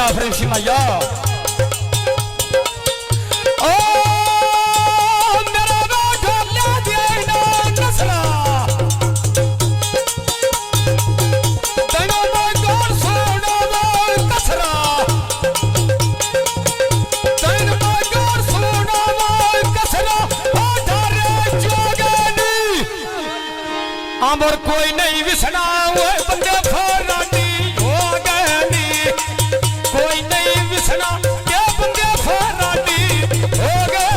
French Maya. और कोई नहीं विसना वो बंदे फरानी हो गए, कोई नहीं विसना ये बंदे फरानी हो गए।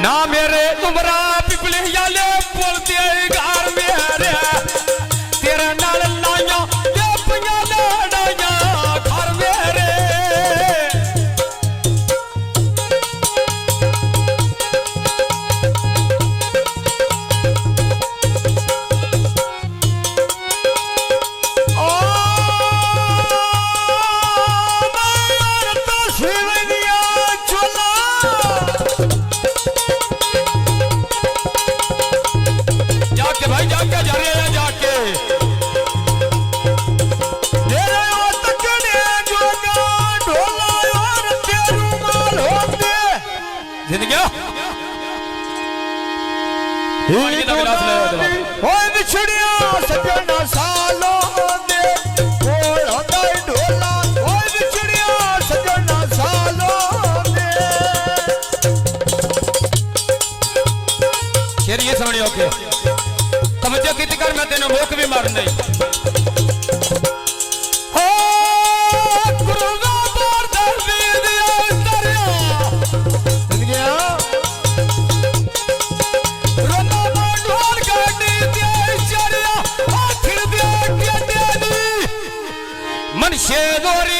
ना मेरे उमरा पिपले याले बोलते घर मेरे तेरे नाल लाया ये पिया लड़ाया घर मेरे। सजना सालों दे ढोला सजना सालों दे शेर ये समझियो ओके तवज्जो की कर मैं तेने मोक भी मार नहीं शेदोरी